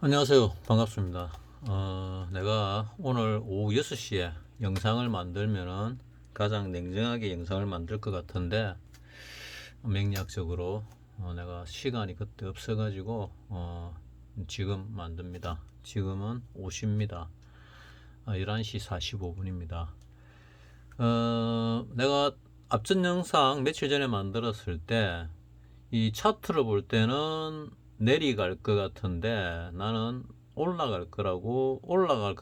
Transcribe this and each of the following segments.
안녕하세요. 반갑습니다. 내가 오늘 오후 6시에 영상을 만들면은 가장 냉정하게 영상을 만들 것 같은데, 맥락적으로 내가 시간이 그때 없어가지고 지금 만듭니다. 지금은 5시입니다. 11시 45분입니다. 내가 앞전 영상 며칠 전에 만들었을 때 이 차트를 볼 때는 내려갈 것 같은데 나는 올라갈 것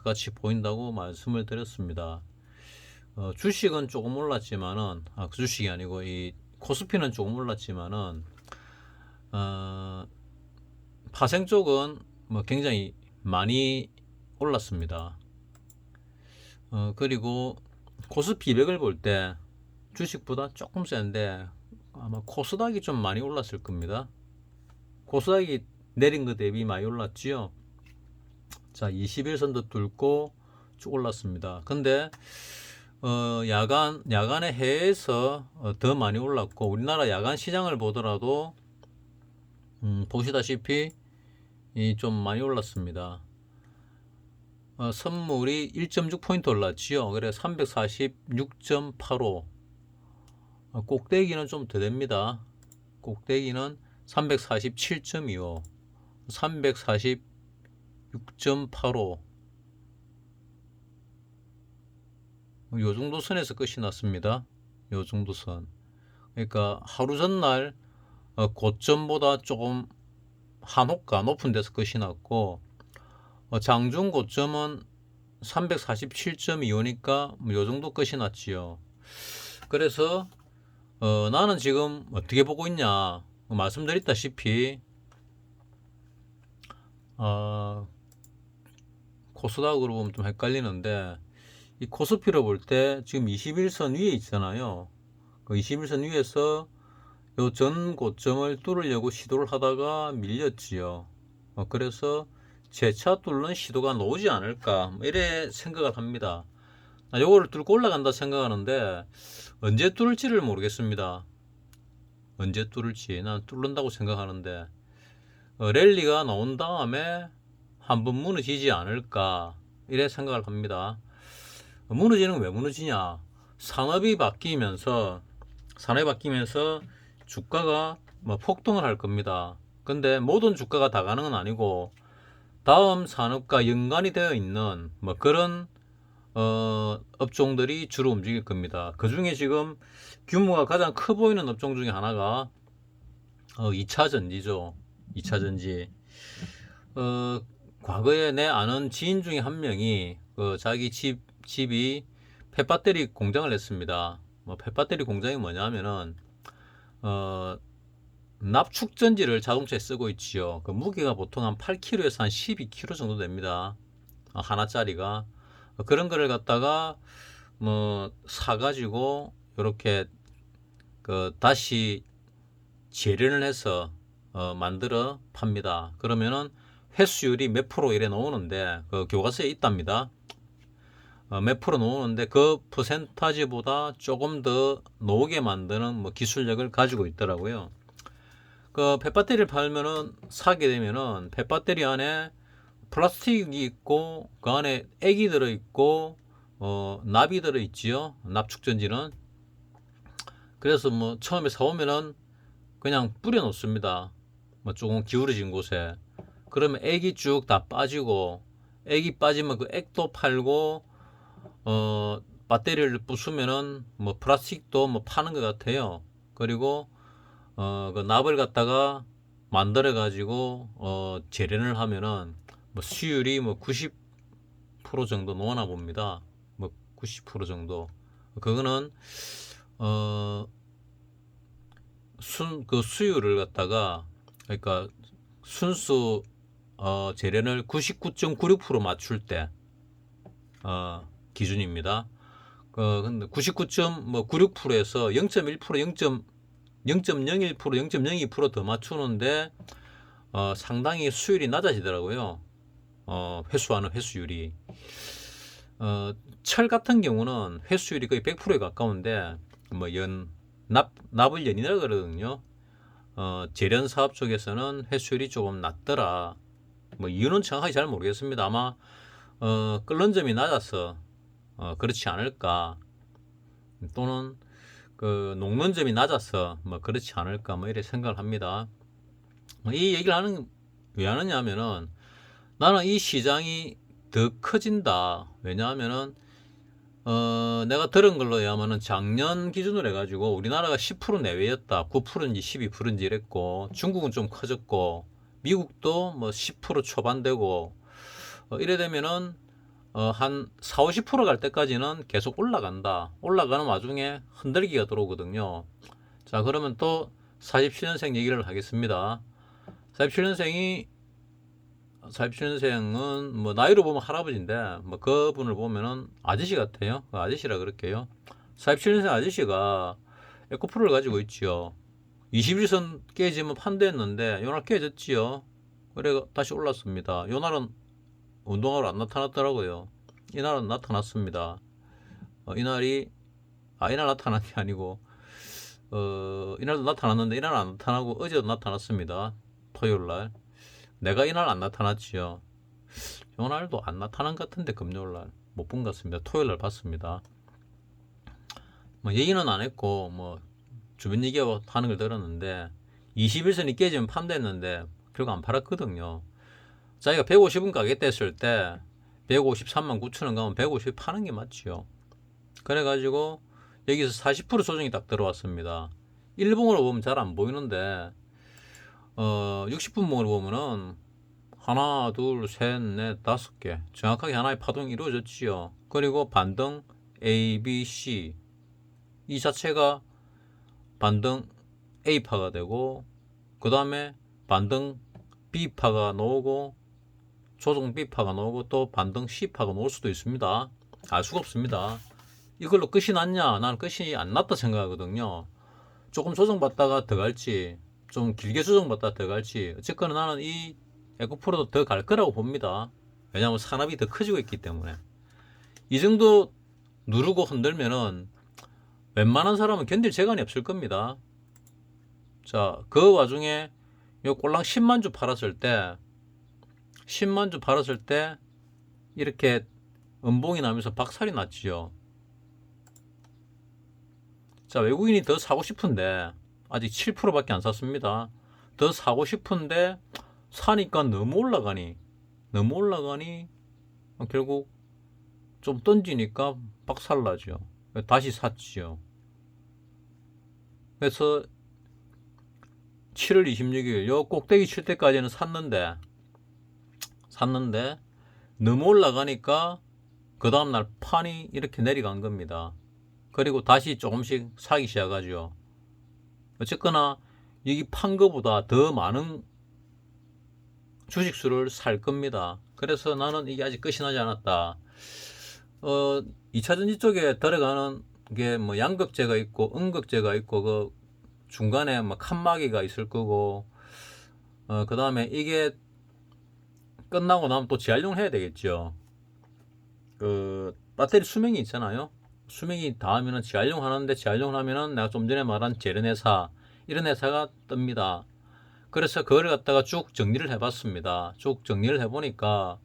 같이 보인다고 말씀을 드렸습니다. 주식은 조금 올랐지만은, 그 주식이 아니고 이 코스피는 조금 올랐지만은, 어, 파생 쪽은 뭐 굉장히 많이 올랐습니다. 그리고 코스피 200을 볼 때 주식보다 조금 센데 아마 코스닥이 좀 많이 올랐을 겁니다. 코스닥이 내린 것 대비 많이 올랐지요. 자, 21선도 뚫고 쭉 올랐습니다. 근데 야간에 해에서 더 많이 올랐고, 우리나라 야간 시장을 보더라도 보시다시피 좀 많이 올랐습니다. 선물이 1.6포인트 올랐지요. 그래 346.85. 꼭대기는 좀 더 됩니다. 꼭대기는 347.25, 346.85, 요 정도 선에서 끝이 났습니다. 요 정도 선. 그러니까 하루 전날 고점보다 조금 한호가 높은 데서 끝이 났고, 장중 고점은 347.25니까 요 정도 끝이 났지요. 그래서 나는 지금 어떻게 보고 있냐 말씀드렸다시피, 코스닥으로 보면 좀 헷갈리는데, 이 코스피로 볼 때 지금 21선 위에 있잖아요. 그 21선 위에서 요 전 고점을 뚫으려고 시도를 하다가 밀렸지요. 그래서 재차 뚫는 시도가 나오지 않을까, 이래 생각을 합니다. 요거를 뚫고 올라간다 생각하는데 언제 뚫을지를 모르겠습니다. 언제 뚫을지 난 뚫는다고 생각하는데, 랠리가 나온 다음에 한번 무너지지 않을까, 이래 생각을 합니다. 무너지는 왜 무너지냐? 산업이 바뀌면서 주가가 뭐 폭등을 할 겁니다. 근데 모든 주가가 다 가는 건 아니고, 다음 산업과 연관이 되어 있는 뭐 그런 업종들이 주로 움직일 겁니다. 그 중에 지금 규모가 가장 커 보이는 업종 중에 하나가 2차 전지죠. 2차 전지. 과거에 내 아는 지인 중에 한 명이 자기 집이 펫배터리 공장을 했습니다. 뭐 펫배터리 공장이 뭐냐면은 납축전지를 자동차에 쓰고 있지요. 그 무게가 보통 한 8kg에서 한 12kg 정도 됩니다. 하나짜리가. 그런 거를 갖다가 뭐 사가지고 이렇게 다시 재련을 해서 만들어 팝니다. 그러면은 회수율이 몇 프로 이래 나오는데, 그 교과서에 있답니다. 몇 프로 나오는데 그 퍼센타지보다 조금 더 나오게 만드는 뭐 기술력을 가지고 있더라고요. 그 펫배터리를 팔면은, 사게 되면은 펫배터리 안에 플라스틱이 있고 그 안에 액이 들어있고 납이 들어있지요. 납축전지는. 그래서 뭐 처음에 사오면은 그냥 뿌려 놓습니다. 뭐 조금 기울어진 곳에. 그러면 액이 쭉 다 빠지고, 액이 빠지면 그 액도 팔고, 배터리를 부수면은 뭐 플라스틱도 뭐 파는 것 같아요. 그리고 그 납을 갖다가 만들어 가지고 재련을 하면은 뭐 수율이 뭐 90% 정도 나오나 봅니다. 뭐 90% 정도. 그거는 어 그 수율을 갖다가, 그러니까 순수 재련을 99.96% 맞출 때 기준입니다. 근데 99.96%에서 0.1%, 0.01%, 0.02%더 맞추는데 상당히 수율이 낮아지더라고요. 회수하는 회수율이. 철 같은 경우는 회수율이 거의 100%에 가까운데, 뭐 납을 연이라 그러거든요. 재련 사업 쪽에서는 회수율이 조금 낮더라. 뭐 이유는 정확하게 잘 모르겠습니다. 아마 끓는 점이 낮아서 그렇지 않을까, 또는 그 녹는 점이 낮아서 뭐 그렇지 않을까, 뭐 이렇게 생각을 합니다. 이 얘기를 왜 하느냐 하면은, 나는 이 시장이 더 커진다. 왜냐하면은 내가 들은 걸로 의하면은 작년 기준으로 해가지고 우리나라가 10% 내외였다. 9%인지 12%인지 이랬고, 중국은 좀 커졌고, 미국도 뭐 10% 초반 되고, 이래 되면은 한 4, 50%갈 때까지는 계속 올라간다. 올라가는 와중에 흔들기가 들어오거든요. 자, 그러면 또 47년생 얘기를 하겠습니다. 47년생은 뭐 나이로 보면 할아버지인데, 뭐 그분을 보면은 아저씨 같아요. 아저씨라 그럴게요. 47년생 아저씨가 에코프로를 가지고 있지요. 21선 깨지면 판대했는데 요날 깨졌지요. 그래 다시 올랐습니다. 요날은 운동하러 안 나타났더라고요. 이날은 나타났습니다. 이날이 이날 나타난 게 아니고 이날도 나타났는데 이날 안 나타나고 어제도 나타났습니다. 토요일날. 내가 이날 안 나타났지요. 요날도 안 나타난 것 같은데 금요일날 못 본 것 같습니다. 토요일날 봤습니다. 뭐 얘기는 안 했고 뭐 주변 얘기하고 하는 걸 들었는데, 21선이 깨지면 판대했는데 결국 안 팔았거든요. 자기가 150원 가겠다 했을 때 153만 9천원 가면 150 파는 게 맞지요. 그래가지고 여기서 40% 조정이 딱 들어왔습니다. 일봉으로 보면 잘 안 보이는데 60분봉으로 보면은 하나, 둘, 셋, 넷, 다섯 개 정확하게 하나의 파동이 이루어졌지요. 그리고 반등 A, B, C 이 자체가 반등 A파가 되고, 그 다음에 반등 B파가 나오고, 조정 B파가 나오고, 또 반등 C파가 나올 수도 있습니다. 알 수가 없습니다. 이걸로 끝이 났냐? 나는 끝이 안 났다 생각하거든요. 조금 조정받다가 더 갈지, 좀 길게 조정받다가 더 갈지, 어쨌거나 나는 이 에코프로도 더 갈 거라고 봅니다. 왜냐하면 산업이 더 커지고 있기 때문에. 이 정도 누르고 흔들면은 웬만한 사람은 견딜 재간이 없을 겁니다. 자, 그 와중에 요 꼴랑 10만 주 팔았을 때, 10만 주 팔았을 때 이렇게 음봉이 나면서 박살이 났지요. 자, 외국인이 더 사고 싶은데 아직 7%밖에 안 샀습니다. 더 사고 싶은데 사니까 너무 올라가니 결국 좀 던지니까 박살나죠. 다시 샀지요. 그래서 7월 26일 요 꼭대기 칠 때까지는 샀는데 너무 올라가니까 그 다음날 판이 이렇게 내려간 겁니다. 그리고 다시 조금씩 사기 시작하죠. 어쨌거나 여기 판 거보다 더 많은 주식수를 살 겁니다. 그래서 나는 이게 아직 끝이 나지 않았다. 2차전지 쪽에 들어가는 게 뭐 양극재가 있고 음극재가 있고, 그 중간에 뭐 칸막이가 있을 거고, 그 다음에 이게 끝나고 나면 또 재활용을 해야 되겠죠. 그 배터리 수명이 있잖아요. 수명이 닿으면 재활용 하는데, 재활용을 하면은 내가 좀 전에 말한 제련회사, 이런 회사가 뜹니다. 그래서 그걸 갖다가 쭉 정리를 해봤습니다. 쭉 정리를 해보니까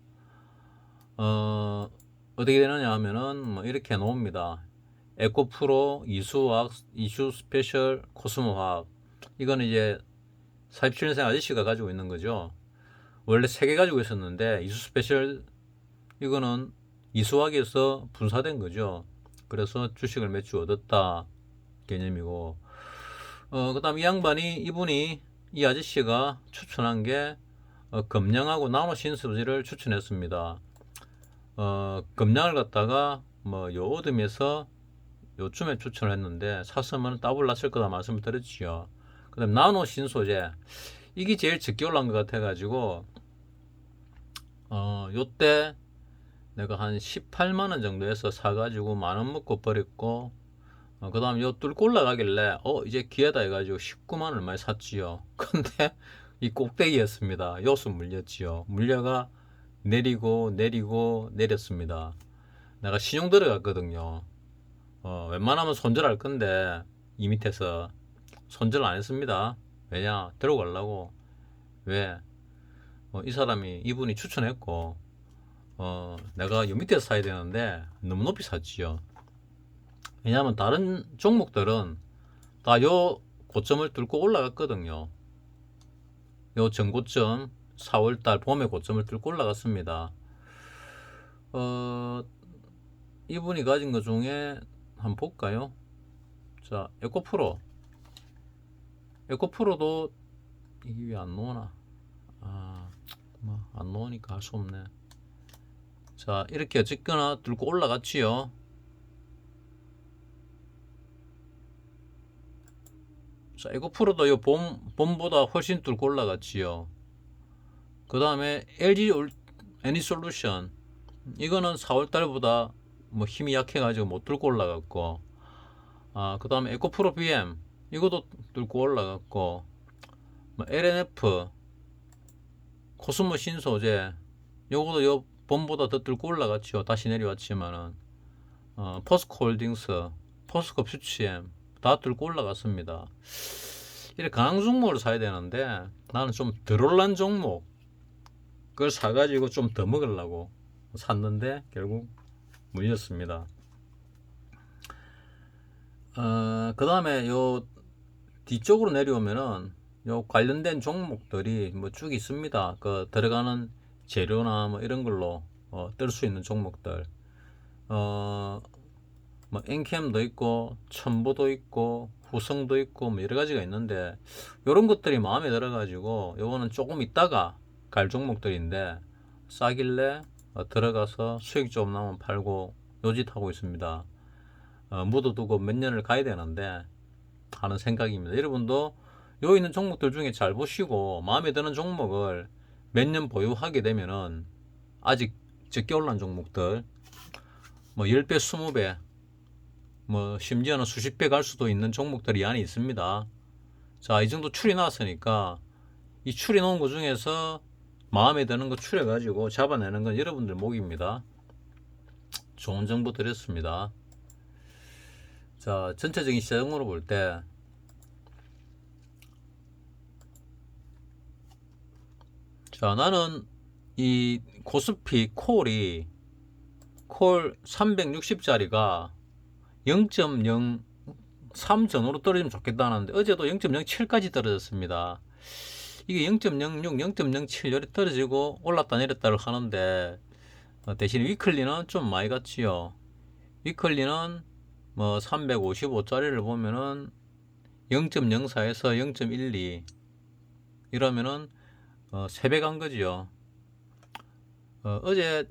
어떻게 되느냐 하면은 뭐 이렇게 놓습니다. 에코프로, 이수화학, 이슈 스페셜, 코스모화학. 이거는 이제 47년생 아저씨가 가지고 있는 거죠. 원래 3개 가지고 있었는데 이수 스페셜 이거는 이수화학에서 분사된 거죠. 그래서 주식을 몇 주 얻었다 개념이고, 그 다음 이분이 이 아저씨가 추천한 게 금량하고 나노 신소재를 추천했습니다. 금량을 갖다가 뭐 요오듬에서 요쯤에 추천을 했는데 샀으면 더블 났을 거다 말씀을 드렸지요. 그 다음 나노 신소재, 이게 제일 적게 올라온 것 같아 가지고 요때 내가 한 18만원 정도에서 사가지고 만원 먹고 버렸고, 그 다음 요 뚫고 올라가길래 이제 기회다 해가지고 19만 얼마에 샀지요. 근데 이 꼭대기였습니다. 요수 물렸지요. 물려가 내리고 내렸습니다. 내가 신용 들어갔거든요. 웬만하면 손절할 건데 이 밑에서 손절 안 했습니다. 왜냐? 들어가려고. 왜? 이 사람이 이분이 추천했고 내가 요 밑에서 사야 되는데 너무 높이 샀지요. 왜냐하면 다른 종목들은 다 요 고점을 뚫고 올라갔거든요. 요 전고점 4월달 봄에 고점을 뚫고 올라갔습니다. 이분이 가진 것 중에 한번 볼까요? 자, 에코프로도 이게 왜 안 나오나? 뭐 안 나오니까 할 수 없네. 자, 이렇게 어쨌거나 뚫고 올라갔지요. 자, 에코프로도 요 봄보다 훨씬 뚫고 올라갔지요. 그 다음에 LG 애니솔루션 이거는 4월달보다 뭐 힘이 약해가지고 못 뚫고 올라갔고, 그 다음에 에코프로 BM 이것도 뚫고 올라갔고, 뭐 LNF 코스모 신소재 요것도 요 봄보다 더 뚫고 올라갔죠. 다시 내려왔지만은 포스코홀딩스, 포스코 퓨치엠 다 뚫고 올라갔습니다. 이렇게 강한 종목을 사야 되는데 나는 좀 덜 올란 종목 그걸 사가지고 좀 더 먹으려고 샀는데 결국 물렸습니다. 그 다음에 요 뒤쪽으로 내려오면은 요 관련된 종목들이 뭐 쭉 있습니다. 그 들어가는 재료나 뭐 이런 걸로 뜰 수 있는 종목들, 뭐 엔캠도 있고 첨보도 있고 후성도 있고 뭐 여러 가지가 있는데 요런 것들이 마음에 들어 가지고 요거는 조금 있다가 갈 종목들인데 싸길래 들어가서 수익 좀 나면 팔고 요짓 하고 있습니다. 묻어두고 몇 년을 가야 되는데 하는 생각입니다. 여러분도 여기 있는 종목들 중에 잘 보시고 마음에 드는 종목을 몇 년 보유하게 되면은 아직 적게 올란 종목들 뭐 10배, 20배 뭐 심지어는 수십 배 갈 수도 있는 종목들이 안에 있습니다. 자, 이 정도 추리 나왔으니까 이 추리 놓은 것 중에서 마음에 드는 거 추려 가지고 잡아내는 건 여러분들 몫입니다. 좋은 정보 드렸습니다. 자, 전체적인 시장으로 볼 때 자, 나는 이 코스피 콜 360짜리가 0.03 전후로 떨어지면 좋겠다는데 어제도 0.07까지 떨어졌습니다. 이게 0.06, 0.07 요리 떨어지고 올랐다 내렸다를 하는데 대신 위클리는 좀 많이 갔지요. 위클리는 뭐 355짜리를 보면은 0.04에서 0.12 이러면은 3배 간 거지요. 어제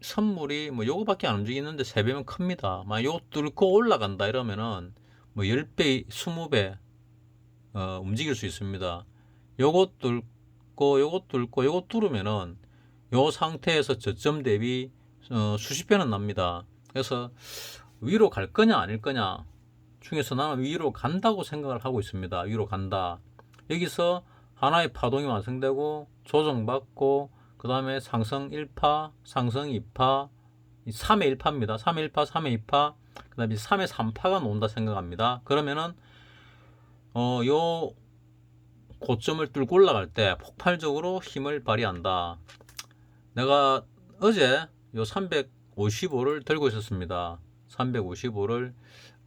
선물이 뭐 요거밖에 안 움직이는데 3배면 큽니다. 막 요거 뚫고 올라간다 이러면은 뭐 10배, 20배 움직일 수 있습니다. 요거 뚫고 요거 뚫고 요거 뚫으면은 요 상태에서 저점 대비 수십 배는 납니다. 그래서 위로 갈 거냐 아닐 거냐 중에서 나는 위로 간다고 생각을 하고 있습니다. 위로 간다. 여기서 하나의 파동이 완성되고 조정받고 그 다음에 상승 1파, 상승 2파, 3의 1파입니다. 3의 1파, 3의 2파, 그 다음에 3의 3파가 나온다 생각합니다. 그러면은 요 고점을 뚫고 올라갈 때 폭발적으로 힘을 발휘한다. 내가 어제 요 355를 들고 있었습니다. 355를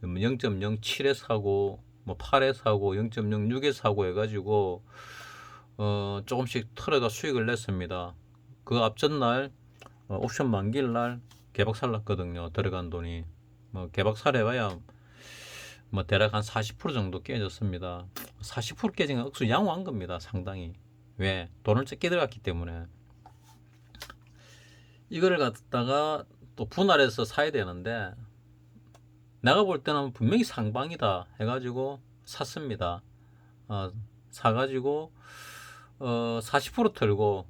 0.07에 사고 뭐 8에 사고 0.06에 사고 해가지고 조금씩 털어가 수익을 냈습니다. 그 앞전날 옵션 만기일 날 개박 살랐거든요. 들어간 돈이 뭐 개박 살해봐야 뭐 대략 한 40% 정도 깨졌습니다. 40% 깨진 건 억수 양호한 겁니다. 상당히. 왜? 돈을 적게 들어갔기 때문에. 이거를 갖다가 또 분할해서 사야 되는데 내가 볼 때는 분명히 상방이다 해가지고 샀습니다. 사가지고 40% 털고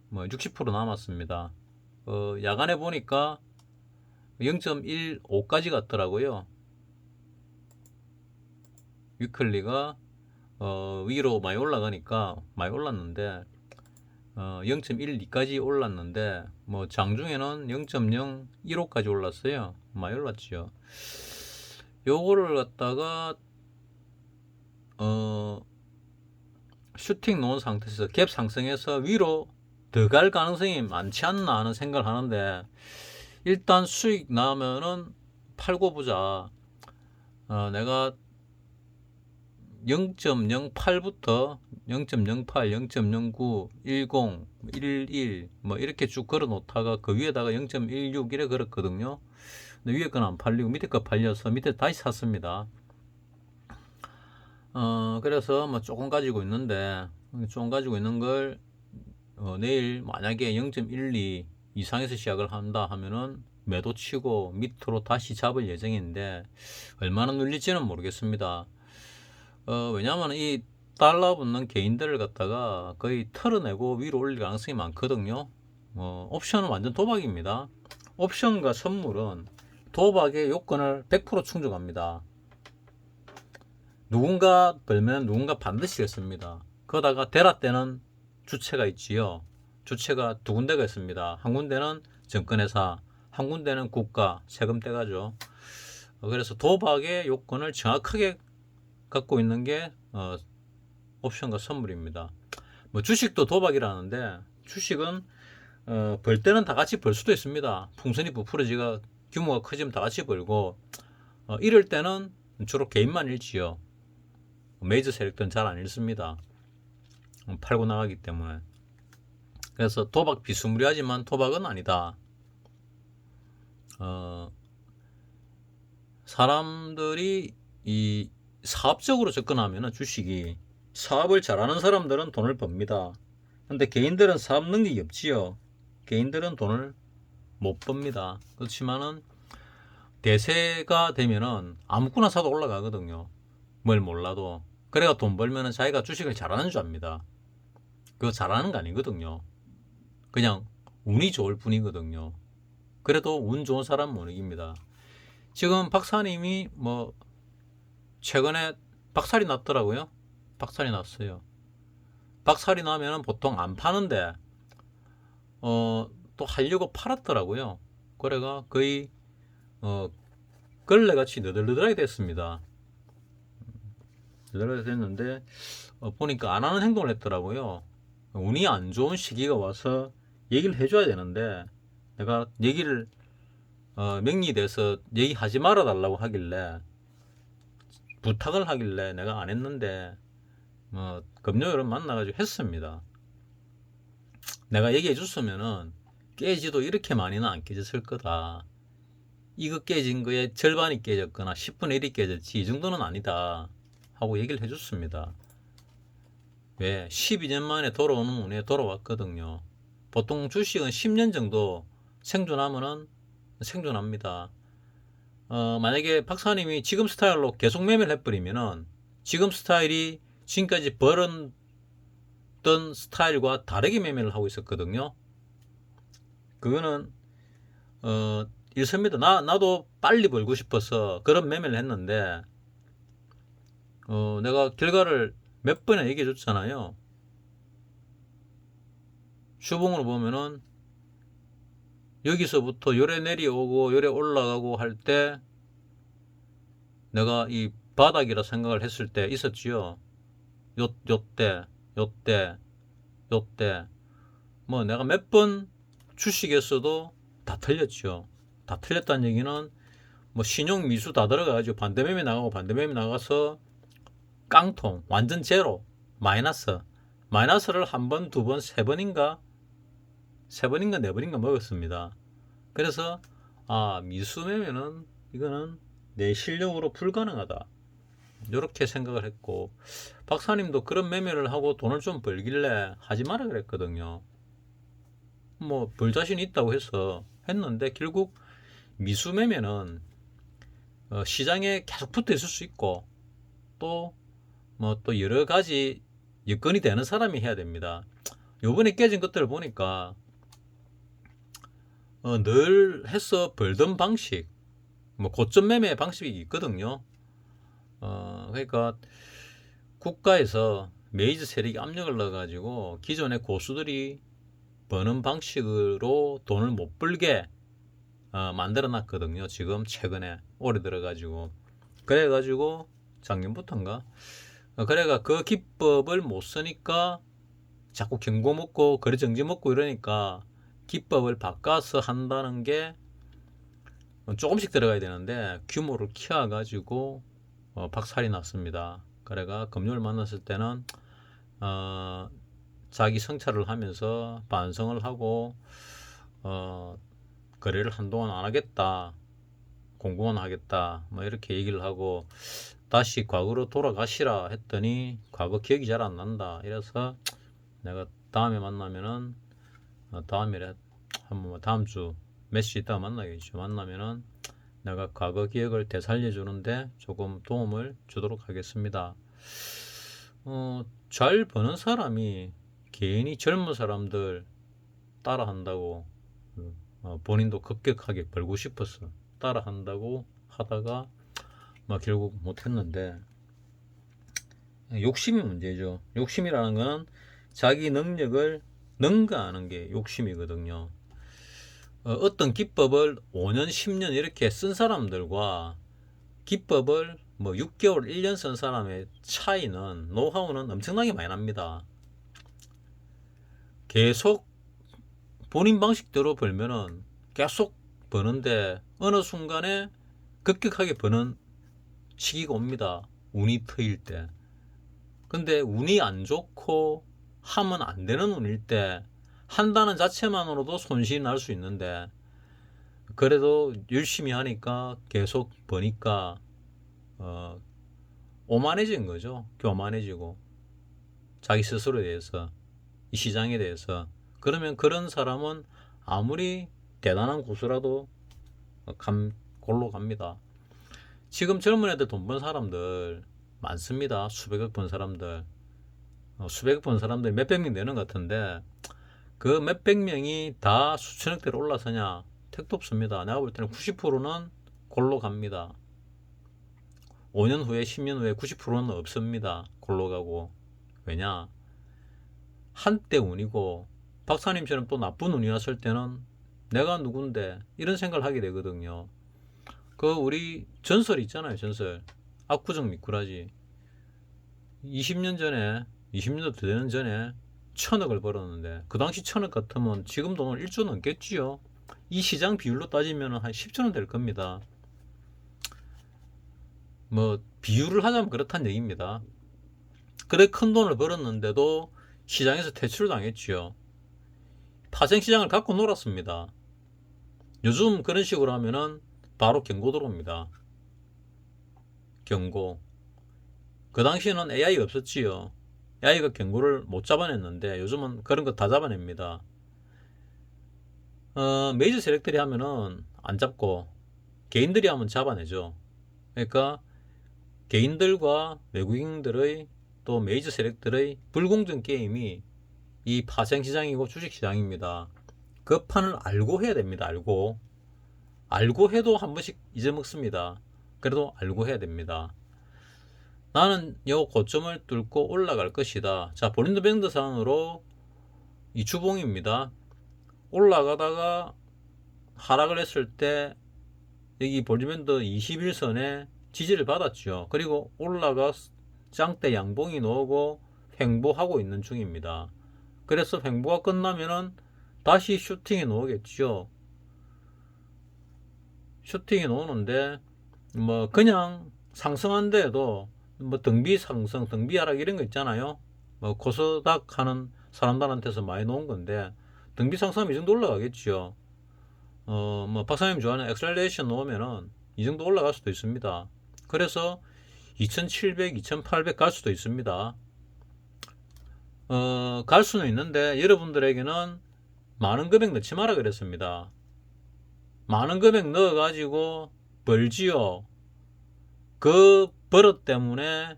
뭐 60% 남았습니다. 야간에 보니까 0.15까지 갔더라고요. 위클리가 위로 많이 올라가니까 많이 올랐는데 0.12까지 올랐는데 뭐 장중에는 0.015까지 올랐어요. 많이 올랐죠. 요거를 갖다가 슈팅 놓은 상태에서 갭 상승해서 위로 더 갈 가능성이 많지 않나 하는 생각을 하는데, 일단 수익 나면은 팔고 보자. 내가 0.08부터 0.08, 0.09, 10, 11 뭐 이렇게 쭉 걸어 놓다가 그 위에다가 0.16 이래 걸었거든요. 근데 위에 건 안 팔리고 밑에 거 팔려서 밑에 다시 샀습니다. 그래서 뭐 조금 가지고 있는데, 조금 가지고 있는 걸 내일 만약에 0.12 이상에서 시작을 한다 하면은 매도 치고 밑으로 다시 잡을 예정인데, 얼마나 눌릴지는 모르겠습니다. 왜냐하면 이 달러 붙는 개인들을 갖다가 거의 털어내고 위로 올릴 가능성이 많거든요. 옵션은 완전 도박입니다. 옵션과 선물은 도박의 요건을 100% 충족합니다. 누군가 벌면 누군가 반드시 했습니다. 그러다가 대라 때는 주체가 있지요. 주체가 두 군데가 있습니다. 한 군데는 증권회사, 한 군데는 국가, 세금 떼가죠. 그래서 도박의 요건을 정확하게 갖고 있는 게 옵션과 선물입니다. 뭐 주식도 도박이라는데, 주식은 벌 때는 다 같이 벌 수도 있습니다. 풍선이 부풀어지가 규모가 커지면 다 같이 벌고, 이럴 때는 주로 개인만 잃지요. 메이저 세력들은 잘 안 잃습니다. 팔고 나가기 때문에. 그래서 도박 비스무리하지만 도박은 아니다. 사람들이 이 사업적으로 접근하면 주식이, 사업을 잘하는 사람들은 돈을 법니다. 근데 개인들은 사업 능력이 없지요. 개인들은 돈을 못 법니다. 그렇지만은 대세가 되면은 아무거나 사도 올라가거든요. 뭘 몰라도. 그래가 돈 벌면은 자기가 주식을 잘하는 줄 압니다. 그거 잘하는 거 아니거든요. 그냥 운이 좋을 뿐이거든요. 그래도 운 좋은 사람은 못 이깁니다. 지금 박사님이 뭐 최근에 박살이 났더라고요. 박살이 났어요. 박살이 나면은 보통 안 파는데 또 하려고 팔았더라고요. 그래가 거의 걸레같이 너덜너덜하게 됐습니다. 너덜너덜 됐는데 보니까 안 하는 행동을 했더라고요. 운이 안 좋은 시기가 와서 얘기를 해줘야 되는데, 내가 얘기를 명리돼서 얘기하지 말아 달라고 하길래, 부탁을 하길래 내가 안 했는데, 금요일은 만나가지고 했습니다. 내가 얘기해 줬으면은 깨지도 이렇게 많이는 안 깨졌을 거다. 이거 깨진 거에 절반이 깨졌거나 10분의 1이 깨졌지 이 정도는 아니다 하고 얘기를 해줬습니다. 왜? 12년 만에 돌아오는 운에 돌아왔거든요. 보통 주식은 10년 정도 생존하면은 생존합니다. 만약에 박사님이 지금 스타일로 계속 매매를 해버리면은, 지금 스타일이 지금까지 벌었던 스타일과 다르게 매매를 하고 있었거든요. 그거는 일선입니다. 나도 빨리 벌고 싶어서 그런 매매를 했는데, 내가 결과를 몇 번이나 얘기해 줬잖아요. 주봉으로 보면은 여기서부터 요래 내려오고 요래 올라가고 할 때 내가 이 바닥이라 생각을 했을 때 있었지요. 요때 뭐 내가 몇 번 주식에서도 다 틀렸죠. 다 틀렸다는 얘기는 뭐 신용 미수 다 들어가가지고 반대매매 나가고 반대매매 나가서 깡통 완전 제로 마이너스를 한 번, 두 번, 세 번인가 네 번인가 먹었습니다. 그래서 미수매매는 이거는 내 실력으로 불가능하다, 이렇게 생각을 했고, 박사님도 그런 매매를 하고 돈을 좀 벌길래 하지 마라 그랬거든요. 뭐 벌 자신 있다고 해서 했는데, 결국 미수매매는 시장에 계속 붙어 있을 수 있고, 또 뭐 또 여러 가지 여건이 되는 사람이 해야 됩니다. 요번에 깨진 것들을 보니까 늘 해서 벌던 방식, 뭐 고점 매매 방식이 있거든요. 그러니까 국가에서 메이저 세력이 압력을 넣어가지고 기존의 고수들이 버는 방식으로 돈을 못 벌게 만들어 놨거든요. 지금 최근에 올해 들어가지고, 그래가지고 작년부터인가 그래가 그 기법을 못 쓰니까 자꾸 경고 먹고 거래 정지 먹고 이러니까 기법을 바꿔서 한다는 게 조금씩 들어가야 되는데 규모를 키워가지고 박살이 났습니다. 그래가 금요일 만났을 때는 자기 성찰을 하면서 반성을 하고 거래를 한동안 안 하겠다, 공부만 하겠다, 뭐 이렇게 얘기를 하고 다시 과거로 돌아가시라 했더니 과거 기억이 잘 안 난다. 이래서 내가 다음에 만나면은 다음에 한번 다음 주 몇 시 있다가 만나겠죠. 만나면은 내가 과거 기억을 되살려 주는데 조금 도움을 주도록 하겠습니다. 잘 버는 사람이 괜히 젊은 사람들 따라한다고 본인도 급격하게 벌고 싶어서 따라한다고 하다가 막 결국 못했는데 욕심이 문제죠. 욕심이라는 건 자기 능력을 능가하는 게 욕심이거든요. 어떤 기법을 5년, 10년 이렇게 쓴 사람들과 기법을 뭐 6개월, 1년 쓴 사람의 차이는, 노하우는 엄청나게 많이 납니다. 계속 본인 방식대로 벌면은 계속 버는데 어느 순간에 급격하게 버는 시기가 옵니다. 운이 트일 때. 근데 운이 안 좋고 하면 안 되는 운일 때 한다는 자체만으로도 손실이 날 수 있는데 그래도 열심히 하니까 계속 버니까 오만해진 거죠. 교만해지고 자기 스스로에 대해서, 이 시장에 대해서. 그러면 그런 사람은 아무리 대단한 고수라도 골로 갑니다. 지금 젊은 애들 돈 번 사람들 많습니다. 수백억 번 사람들, 수백억 번 사람들이 몇백 명 되는 것 같은데 그 몇백 명이 다 수천억대로 올라서냐? 택도 없습니다. 내가 볼 때는 90%는 골로 갑니다. 5년 후에, 10년 후에 90%는 없습니다. 골로 가고. 왜냐? 한때 운이고 박사님처럼 또 나쁜 운이 왔을 때는 내가 누군데 이런 생각을 하게 되거든요. 그 우리 전설 있잖아요. 전설. 압구정 미꾸라지. 20년 전에, 20년도 더 되는 전에 1000억을 벌었는데 그 당시 1000억 같으면 지금 돈은 1조 넘겠지요. 이 시장 비율로 따지면 한 10조는 될 겁니다. 뭐 비율을 하자면 그렇다는 얘기입니다. 그래 큰 돈을 벌었는데도 시장에서 퇴출당했지요. 파생시장을 갖고 놀았습니다. 요즘 그런 식으로 하면은 바로 경고 들어옵니다. 경고. 그 당시에는 AI가 없었지요. AI가 경고를 못 잡아냈는데 요즘은 그런 거 다 잡아냅니다. 메이저 세력들이 하면은 안 잡고 개인들이 하면 잡아내죠. 그러니까 개인들과 외국인들의 또 메이저 세력들의 불공정 게임이 이 파생시장이고 주식시장입니다. 그 판을 알고 해야 됩니다. 알고 해도 한 번씩 잊어먹습니다. 그래도 알고 해야 됩니다. 나는 요 고점을 뚫고 올라갈 것이다. 자, 볼린저 밴드상으로 이 주봉입니다. 올라가다가 하락을 했을 때 여기 볼린저 밴드 21선에 지지를 받았죠. 그리고 올라가 짱대 양봉이 나오고 횡보하고 있는 중입니다. 그래서 횡보가 끝나면은 다시 슈팅이 나오겠죠. 슈팅이 나오는데 뭐 그냥 상승한데도 뭐 등비 상승, 등비 하락 이런 거 있잖아요. 뭐 코스닥 하는 사람들한테서 많이 놓은 건데 등비 상승하면 이 정도 올라가겠죠. 뭐 박사님 좋아하는 엑셀레이션 놓으면은 이 정도 올라갈 수도 있습니다. 그래서 2700, 2800 갈 수도 있습니다. 갈 수는 있는데 여러분들에게는 많은 금액 넣지 마라 그랬습니다. 많은 금액 넣어가지고 벌지요. 그 버릇 때문에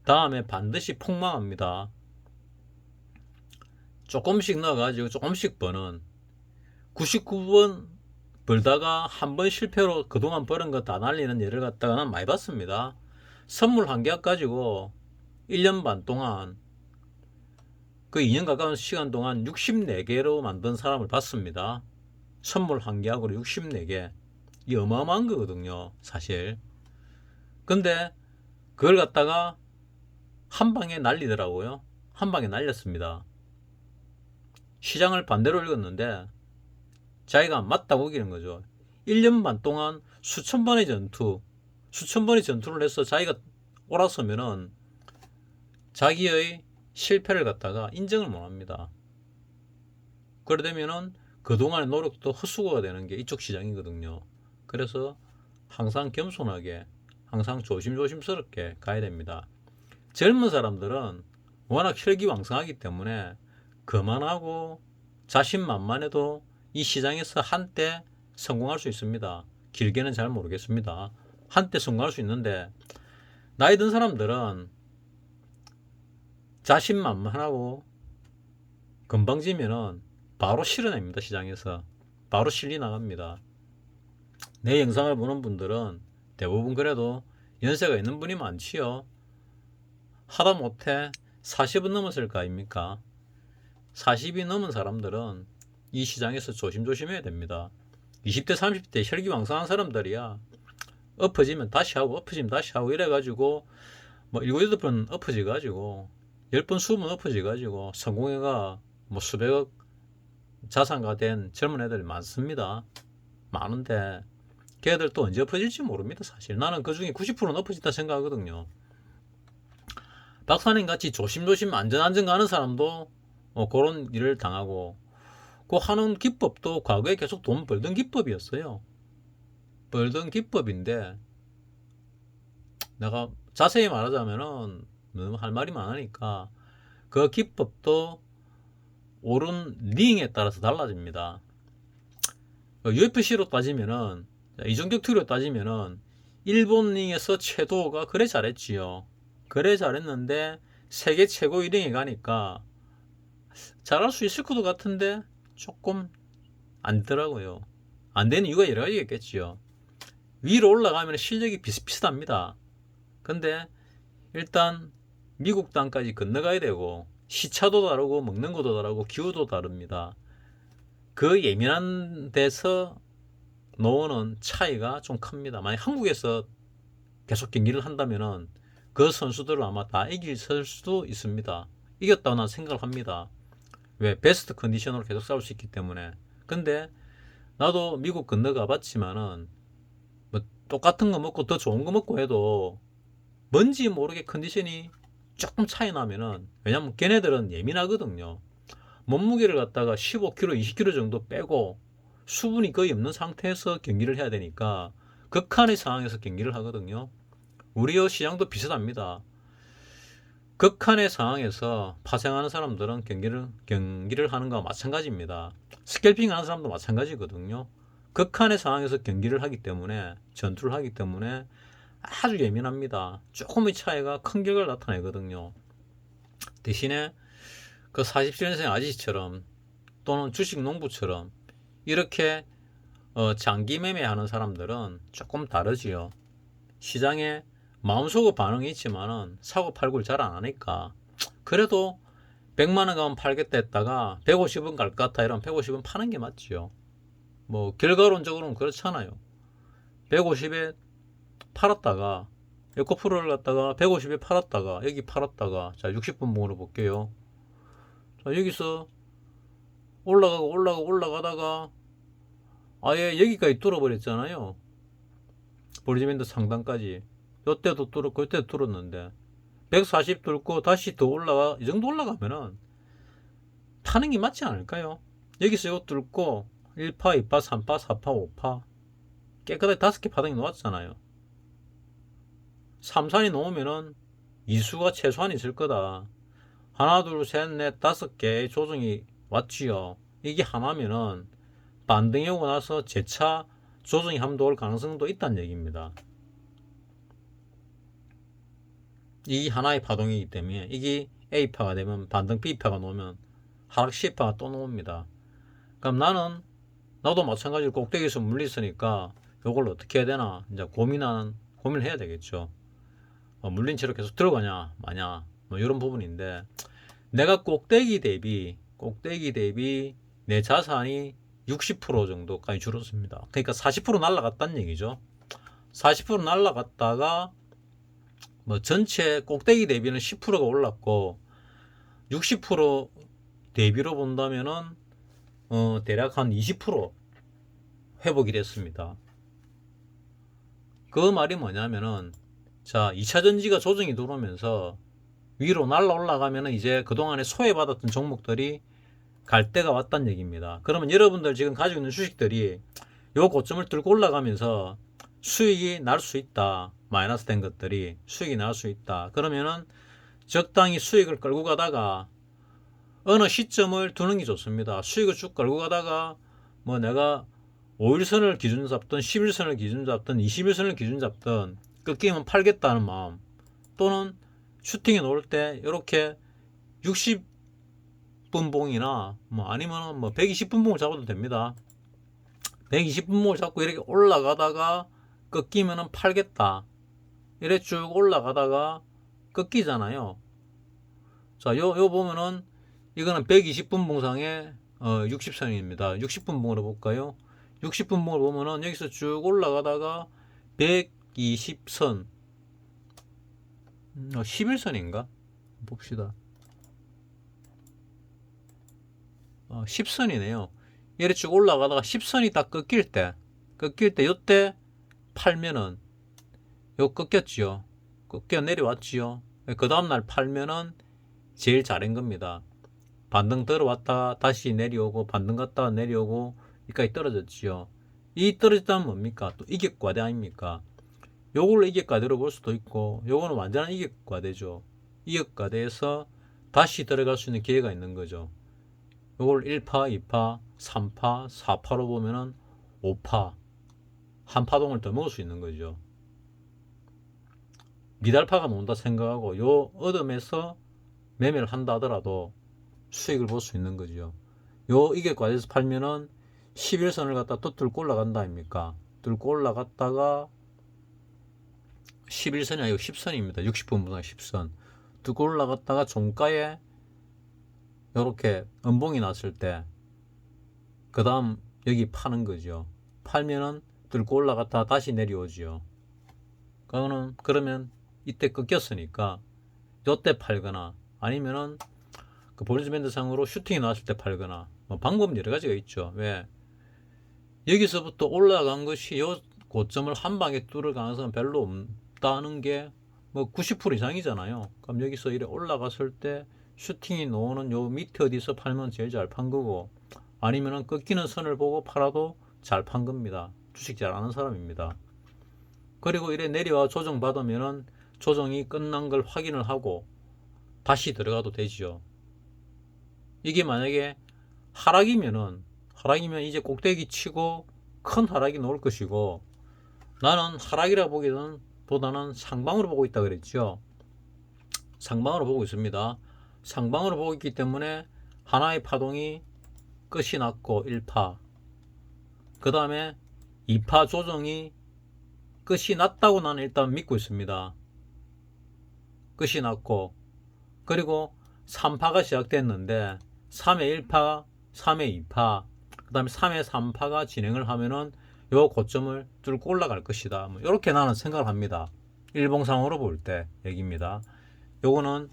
다음에 반드시 폭망합니다. 조금씩 넣어가지고 조금씩 버는 99번 벌다가 한 번 실패로 그동안 벌은 거 다 날리는 예를 갖다가 난 많이 봤습니다. 선물 한 계약 가지고 1년 반 동안 그 2년 가까운 시간 동안 64개로 만든 사람을 봤습니다. 선물 한 계약으로 64개. 이 어마어마한 거거든요, 사실. 근데 그걸 갖다가 한 방에 날리더라고요. 한 방에 날렸습니다. 시장을 반대로 읽었는데 자기가 맞다고 우기는 거죠. 1년 반 동안 수천 번의 전투를 해서 자기가 옳았으면은 자기의 실패를 갖다가 인정을 못 합니다. 그래 되면은 그동안의 노력도 헛수고가 되는 게 이쪽 시장이거든요. 그래서 항상 겸손하게, 항상 조심조심스럽게 가야 됩니다. 젊은 사람들은 워낙 혈기왕성하기 때문에 거만하고 자신만만해도 이 시장에서 한때 성공할 수 있습니다. 길게는 잘 모르겠습니다. 한때 성공할 수 있는데 나이 든 사람들은 자신만만하고 건방지면은 바로 실어냅니다. 시장에서 바로 실리 나갑니다. 내 영상을 보는 분들은 대부분 그래도 연세가 있는 분이 많지요. 하다못해 40은 넘었을 거 아닙니까? 40이 넘은 사람들은 이 시장에서 조심조심해야 됩니다. 20대 30대 혈기왕성한 사람들이야 엎어지면 다시 하고 엎어지면 다시 하고 이래가지고 뭐 7, 8번 엎어지가지고 10번 20번 엎어지가지고 성공회가 뭐 수백억 자산가 된 젊은 애들이 많습니다. 많은데 걔들 또 언제 엎어질지 모릅니다. 사실 나는 그 중에 90%는 엎어진다 생각하거든요. 박사님 같이 조심조심 안전안전 가는 사람도 그런 일을 당하고 그 하는 기법도 과거에 계속 돈 벌던 기법이었어요. 벌던 기법인데 내가 자세히 말하자면은 너무 할 말이 많으니까 그 기법도 오른 링에 따라서 달라집니다. UFC로 따지면은 이종격 투기로 따지면은 일본 링에서 최도가 그래 잘했지요. 그래 잘했는데 세계 최고 1링에 가니까 잘할 수 있을 것 같은데 조금 안 되더라고요. 안 되는 이유가 여러 가지가 있겠지요. 위로 올라가면 실력이 비슷비슷합니다. 근데 일단 미국 땅까지 건너가야 되고 시차도 다르고 먹는 것도 다르고 기후도 다릅니다. 그 예민한 데서 노는 차이가 좀 큽니다. 만약 한국에서 계속 경기를 한다면은 그 선수들을 아마 다 이길 수도 있습니다. 이겼다고 난 생각을 합니다. 왜? 베스트 컨디션으로 계속 싸울 수 있기 때문에. 근데 나도 미국 건너가 봤지만은 뭐 똑같은 거 먹고 더 좋은 거 먹고 해도 뭔지 모르게 컨디션이 조금 차이 나면은, 왜냐면 걔네들은 예민하거든요. 몸무게를 갖다가 15kg, 20kg 정도 빼고 수분이 거의 없는 상태에서 경기를 해야 되니까 극한의 상황에서 경기를 하거든요. 우리의 시장도 비슷합니다. 극한의 상황에서 파생하는 사람들은 경기를 하는 것과 마찬가지입니다. 스캘핑 하는 사람도 마찬가지거든요. 극한의 상황에서 경기를 하기 때문에, 전투를 하기 때문에 아주 예민합니다. 조금의 차이가 큰 결과를 나타내거든요. 대신에 그 47년생 아저씨처럼 또는 주식 농부처럼 이렇게 장기 매매하는 사람들은 조금 다르지요. 시장에 마음속의 반응이 있지만은 사고 팔고를 잘 안 하니까 그래도 100만원 가면 팔겠다 했다가 150원 갈 것 같아 이러면 150원 파는 게 맞지요. 뭐 결과론적으로는 그렇잖아요. 150에 팔았다가 에코프로를 갖다가 150에 팔았다가 여기 팔았다가 자 60분 봉으로 볼게요. 자 여기서 올라가다가 아예 여기까지 뚫어버렸잖아요. 볼리지밴드 상단까지. 요때도 뚫었고 요때도 뚫었는데 140 뚫고 다시 더 올라가, 이 정도 올라가면은 타는 게 맞지 않을까요? 여기서 이거 뚫고 1파, 2파, 3파, 4파, 5파 깨끗하게 5개 바닥이 놓았잖아요. 3산이 놓으면은 이수가 최소한 있을 거다. 하나, 둘, 셋, 넷, 5개의 조정이 왔지요. 이게 하나면은 반등이 오고 나서 재차 조정이 한번 올 가능성도 있다는 얘기입니다. 이 하나의 파동이기 때문에 이게 A파가 되면 반등 B파가 놓으면 하락 C파가 또 놓습니다. 그럼 나도 마찬가지로 꼭대기에서 물렸으니까 이걸 어떻게 해야 되나 이제 고민을 해야 되겠죠. 물린 채로 계속 들어가냐 마냐 뭐 이런 부분인데, 내가 꼭대기 대비 내 자산이 60% 정도까지 줄었습니다. 그러니까 40% 날라갔다는 얘기죠. 40% 날라갔다가 뭐 전체 꼭대기 대비는 10%가 올랐고 60% 대비로 본다면은 대략 한 20% 회복이 됐습니다. 그 말이 뭐냐면은 자 2차 전지가 조정이 들어오면서 위로 날라 올라가면은 이제 그동안에 소외받았던 종목들이 갈 때가 왔다는 얘기입니다. 그러면 여러분들 지금 가지고 있는 주식들이 요 고점을 뚫고 올라가면서 수익이 날 수 있다. 마이너스 된 것들이 수익이 날 수 있다. 그러면은 적당히 수익을 끌고 가다가 어느 시점을 두는 게 좋습니다. 수익을 쭉 끌고 가다가 뭐 내가 5일선을 기준 잡든 10일선을 기준 잡든 20일선을 기준 잡든 꺾이면 팔겠다는 마음, 또는 슈팅에 놓을 때 이렇게 60분봉이나 뭐 아니면 뭐 120분봉을 잡아도 됩니다. 120분봉을 잡고 이렇게 올라가다가 꺾이면은 팔겠다. 이래 쭉 올라가다가 꺾이잖아요. 자, 요 보면은 이거는 120분봉상의 60선입니다. 60분봉으로 볼까요? 60분봉을 보면은 여기서 쭉 올라가다가 120선 11선인가? 봅시다. 10선이네요. 이렇게 쭉 올라가다가 10선이 딱 꺾일 때 요때 팔면은 요 꺾였지요. 꺾여 내려왔지요. 그 다음날 팔면은 제일 잘한 겁니다. 반등 들어왔다 다시 내려오고 반등 갔다가 내려오고 여기까지 떨어졌지요. 이 떨어졌다면 뭡니까? 또 이격과대 아닙니까? 요걸로 이격과대로 볼 수도 있고 요거는 완전한 이격과대죠. 이격과대에서 다시 들어갈 수 있는 기회가 있는 거죠. 요걸 1파, 2파, 3파, 4파로 보면은 5파 한 파동을 더 먹을 수 있는 거죠. 미달파가 나온다 생각하고 요 어둠에서 매매를 한다 하더라도 수익을 볼 수 있는 거죠. 요 이격과대에서 팔면은 11선을 갖다 또 뚫고 올라간다 아닙니까? 뚫고 올라갔다가 11선이 아니고 10선입니다. 60분보다 10선. 뚫고 올라갔다가 종가에 이렇게 음봉이 났을 때 그 다음 여기 파는 거죠. 팔면은 뚫고 올라갔다가 다시 내려오죠. 그러면 이때 꺾였으니까 요때 팔거나 아니면은 그 볼리지 밴드 상으로 슈팅이 나왔을 때 팔거나 뭐 방법은 여러 가지가 있죠. 왜? 여기서부터 올라간 것이 요 고점을 한 방에 뚫을 가능성은 별로 없다는 게 뭐 90% 이상이잖아요. 그럼 여기서 이래 올라갔을 때 슈팅이 나오는 요 밑에 어디서 팔면 제일 잘 판 거고, 아니면은 꺾이는 선을 보고 팔아도 잘 판 겁니다. 주식 잘 아는 사람입니다. 그리고 이래 내려와 조정 받으면은 조정이 끝난 걸 확인을 하고 다시 들어가도 되죠. 이게 만약에 하락이면 이제 꼭대기 치고 큰 하락이 나올 것이고, 나는 하락이라 보기보다는 상방으로 보고 있다 그랬죠. 상방으로 보고 있습니다. 상방으로 보고 있기 때문에 하나의 파동이 끝이 났고 1파, 그 다음에 2파 조정이 끝이 났다고 나는 일단 믿고 있습니다. 끝이 났고, 그리고 3파가 시작됐는데 3회 1파, 3회 2파, 그 다음에 3회 3파가 진행을 하면은 요 고점을 뚫고 올라갈 것이다. 뭐 이렇게 나는 생각을 합니다. 일봉상으로 볼 때 얘기입니다. 요거는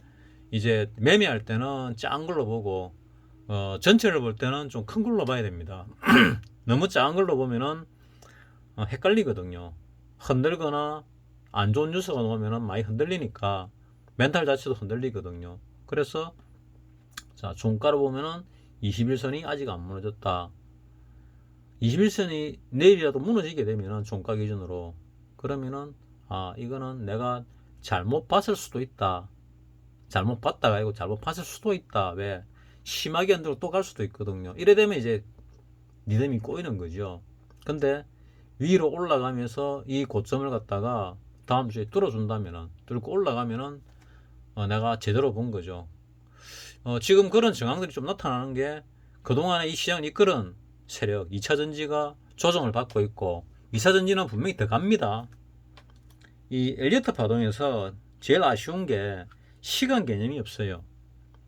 이제 매매할 때는 작은 걸로 보고 전체를 볼 때는 좀 큰 걸로 봐야 됩니다. 너무 작은 걸로 보면은 헷갈리거든요. 흔들거나 안 좋은 뉴스가 나오면은 많이 흔들리니까 멘탈 자체도 흔들리거든요. 그래서 자, 종가로 보면은 21선이 아직 안 무너졌다. 21선이 내일이라도 무너지게 되면은 종가 기준으로, 그러면은 이거는 내가 잘못 봤을 수도 있다. 잘못 봤다가 아니고 잘못 봤을 수도 있다. 왜? 심하게 흔들고 또 갈 수도 있거든요. 이래 되면 이제 리듬이 꼬이는 거죠. 근데 위로 올라가면서 이 고점을 갖다가 다음 주에 뚫어준다면은, 뚫고 올라가면은 내가 제대로 본 거죠. 지금 그런 정황들이 좀 나타나는 게, 그동안에 이 시장을 이끌은 세력 2차전지가 조정을 받고 있고, 2차전지는 분명히 더 갑니다. 이 엘리어트 파동에서 제일 아쉬운 게 시간 개념이 없어요.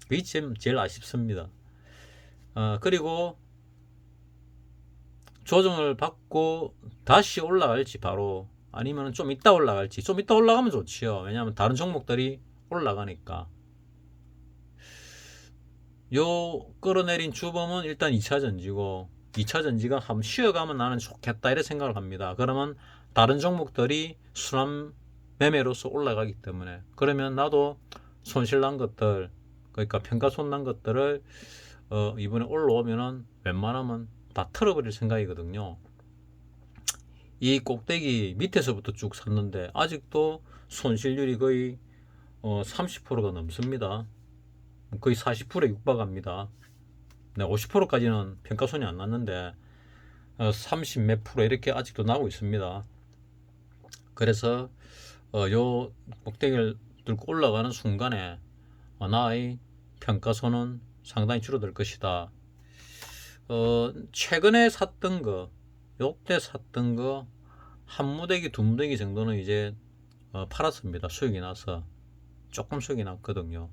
그게 제일 아쉽습니다. 그리고 조정을 받고 다시 올라갈지 바로 아니면 좀 이따 올라갈지. 좀 이따 올라가면 좋지요. 왜냐하면 다른 종목들이 올라가니까. 요 끌어내린 주범은 일단 2차 전지고 2차 전지가 한번 쉬어가면 나는 좋겠다 이런 생각을 합니다. 그러면 다른 종목들이 순환 매매로서 올라가기 때문에 그러면 나도 손실난 것들 그러니까 평가손 난 것들을 이번에 올라오면은 웬만하면 다 털어버릴 생각이거든요. 이 꼭대기 밑에서부터 쭉 샀는데 아직도 손실률이 거의 30%가 넘습니다. 거의 40%에 육박합니다. 네, 50%까지는 평가손이 안 났는데 30 몇 프로 이렇게 아직도 나오고 있습니다. 그래서 요 꼭대기를 뚫고 올라가는 순간에 나의 평가손은 상당히 줄어들 것이다. 최근에 샀던 거, 요때 샀던 거 한 무대기 두 무대기 정도는 이제 팔았습니다. 수익이 나서 조금 수익이 났거든요.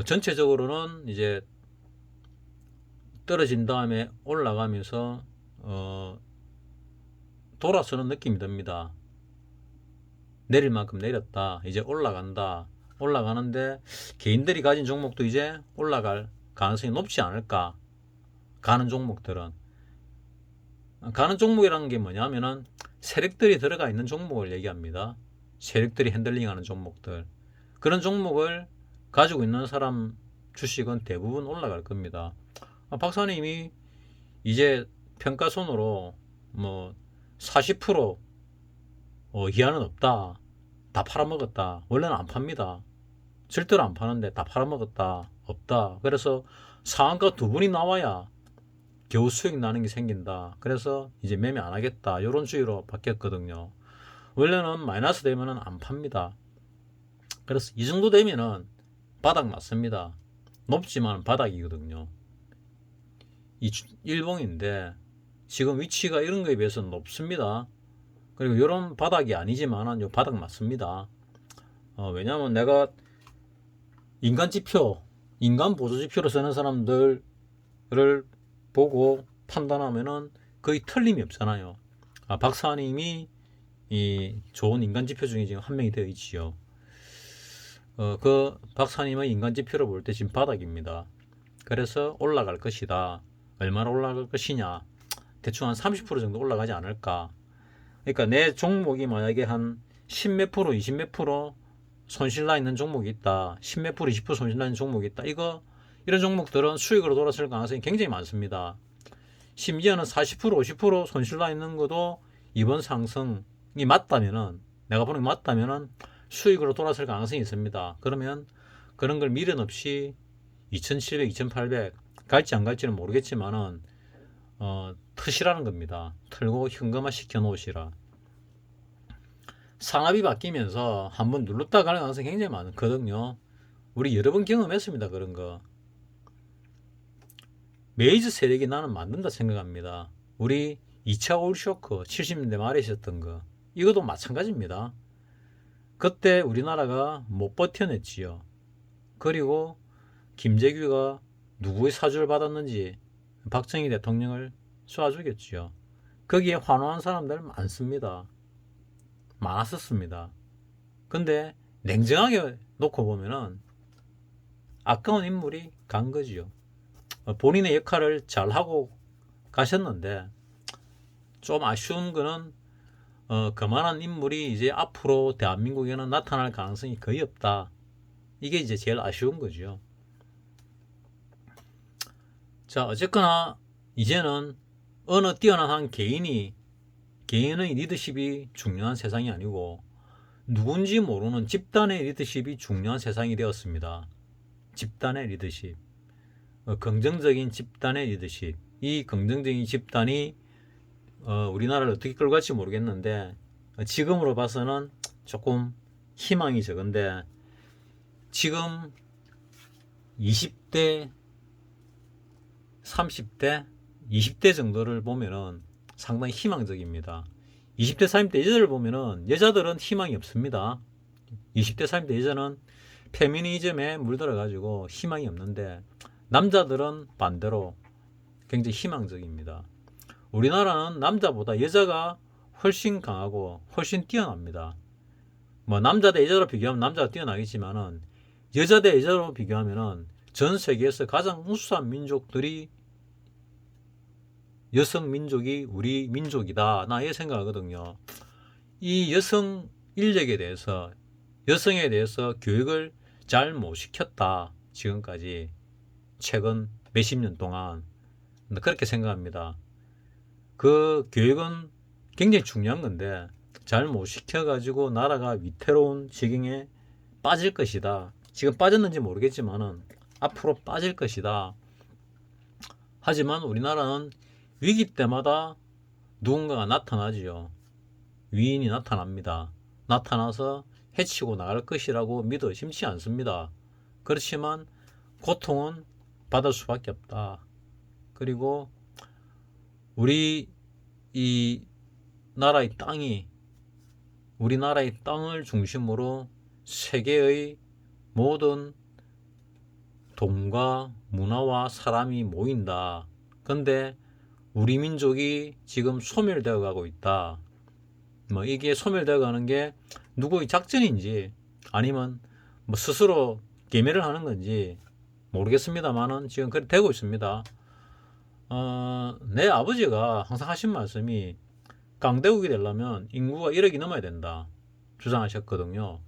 전체적으로는 이제 떨어진 다음에 올라가면서 돌아서는 느낌이 듭니다. 내릴 만큼 내렸다. 이제 올라간다. 올라가는데 개인들이 가진 종목도 이제 올라갈 가능성이 높지 않을까. 가는 종목들은. 가는 종목이라는 게 뭐냐면은 세력들이 들어가 있는 종목을 얘기합니다. 세력들이 핸들링하는 종목들. 그런 종목을 가지고 있는 사람 주식은 대부분 올라갈 겁니다. 박사님이 이제 평가손으로 뭐 40% 이하는 없다. 다 팔아먹었다. 원래는 안 팝니다. 절대로 안 파는데 다 팔아먹었다. 없다. 그래서 상한가 두 번이 나와야 겨우 수익 나는 게 생긴다. 그래서 이제 매매 안 하겠다. 이런 주의로 바뀌었거든요. 원래는 마이너스 되면은 안 팝니다. 그래서 이 정도 되면은 바닥 맞습니다. 높지만 바닥이거든요. 이 일봉인데 지금 위치가 이런 거에 비해서는 높습니다. 그리고 이런 바닥이 아니지만은 요 바닥 맞습니다. 왜냐면 내가 인간 지표, 인간 보조 지표로 쓰는 사람들을 보고 판단하면은 거의 틀림이 없잖아요. 박사님이 이 좋은 인간 지표 중에 지금 한 명이 되어 있지요. 그 박사님의 인간 지표를 볼 때 지금 바닥입니다. 그래서 올라갈 것이다. 얼마나 올라갈 것이냐? 대충 한 30% 정도 올라가지 않을까? 그러니까 내 종목이 만약에 한 10 몇 프로, 20 몇 프로 손실 나 있는 종목이 있다. 10 몇 프로, 20% 손실 나 있는 종목이 있다. 이런 종목들은 수익으로 돌아설 가능성이 굉장히 많습니다. 심지어는 40%, 50% 손실 나 있는 것도 이번 상승이 맞다면은 내가 보는 게 맞다면은 수익으로 돌아설 가능성이 있습니다. 그러면 그런 걸 미련 없이 2700, 2800 갈지 안 갈지는 모르겠지만은 트시라는 겁니다. 틀고 현금화 시켜 놓으시라. 상압이 바뀌면서 한번 눌렀다 가는 가능성이 굉장히 많거든요. 우리 여러 번 경험했습니다. 그런 거. 메이저 세력이 나는 만든다 생각합니다. 우리 2차 오일 쇼크 70년대 말에 있었던 거 이것도 마찬가지입니다. 그때 우리나라가 못 버텨냈지요. 그리고 김재규가 누구의 사주를 받았는지 박정희 대통령을 쏴 죽였지요. 거기에 환호한 사람들 많습니다. 많았었습니다. 근데 냉정하게 놓고 보면은 아까운 인물이 간 거지요. 본인의 역할을 잘 하고 가셨는데 좀 아쉬운 거는 그만한 인물이 이제 앞으로 대한민국에는 나타날 가능성이 거의 없다. 이게 이제 제일 아쉬운 거죠. 자, 어쨌거나 이제는 어느 뛰어난 한 개인의 리더십이 중요한 세상이 아니고 누군지 모르는 집단의 리더십이 중요한 세상이 되었습니다. 집단의 리더십, 긍정적인 집단의 리더십. 이 긍정적인 집단이 우리나라를 어떻게 끌고 갈지 모르겠는데 지금으로 봐서는 조금 희망이 적은데 지금 20대, 30대, 20대 정도를 보면은 상당히 희망적입니다. 20대, 30대 여자를 보면은 여자들은 희망이 없습니다. 20대, 30대 여자는 페미니즘에 물들어 가지고 희망이 없는데 남자들은 반대로 굉장히 희망적입니다. 우리나라는 남자보다 여자가 훨씬 강하고 훨씬 뛰어납니다. 뭐 남자 대 여자로 비교하면 남자가 뛰어나겠지만은 여자 대 여자로 비교하면은 전 세계에서 가장 우수한 민족들이 여성 민족이 우리 민족이다. 나 이렇게 생각하거든요. 이 여성 인력에 대해서 여성에 대해서 교육을 잘 못 시켰다. 지금까지 최근 몇십 년 동안 그렇게 생각합니다. 그 교육은 굉장히 중요한 건데 잘 못 시켜가지고 나라가 위태로운 지경에 빠질 것이다. 지금 빠졌는지 모르겠지만은 앞으로 빠질 것이다. 하지만 우리나라는 위기 때마다 누군가가 나타나지요. 위인이 나타납니다. 나타나서 해치고 나갈 것이라고 믿어 심치 않습니다. 그렇지만 고통은 받을 수밖에 없다. 그리고 우리 이 나라의 땅이 우리나라의 땅을 중심으로 세계의 모든 돈과 문화와 사람이 모인다. 근데 우리 민족이 지금 소멸되어 가고 있다. 뭐 이게 소멸되어 가는 게 누구의 작전인지 아니면 뭐 스스로 계매를 하는 건지 모르겠습니다만은 지금 그렇게 되고 있습니다. 내 아버지가 항상 하신 말씀이 강대국이 되려면 인구가 1억이 넘어야 된다 주장하셨거든요.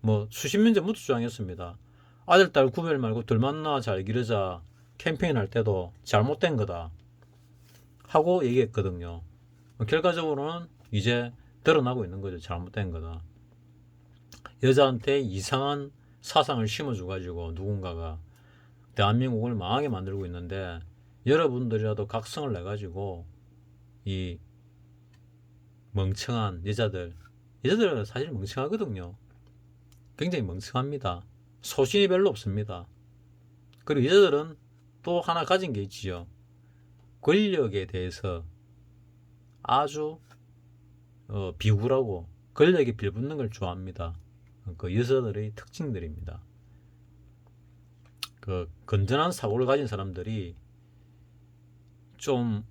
뭐 수십 년 전부터 주장했습니다. 아들 딸 구별 말고 둘만 낳아 잘 기르자 캠페인 할 때도 잘못된 거다 하고 얘기했거든요. 결과적으로는 이제 드러나고 있는 거죠. 잘못된 거다. 여자한테 이상한 사상을 심어줘 가지고 누군가가 대한민국을 망하게 만들고 있는데 여러분들이라도 각성을 내 가지고 이 멍청한 여자들은 사실 멍청하거든요. 굉장히 멍청합니다. 소신이 별로 없습니다. 그리고 여자들은 또 하나 가진 게 있지요. 권력에 대해서 아주 비굴하고 권력에 빌붙는 걸 좋아합니다. 그 여자들의 특징들입니다. 그 건전한 사고를 가진 사람들이 좀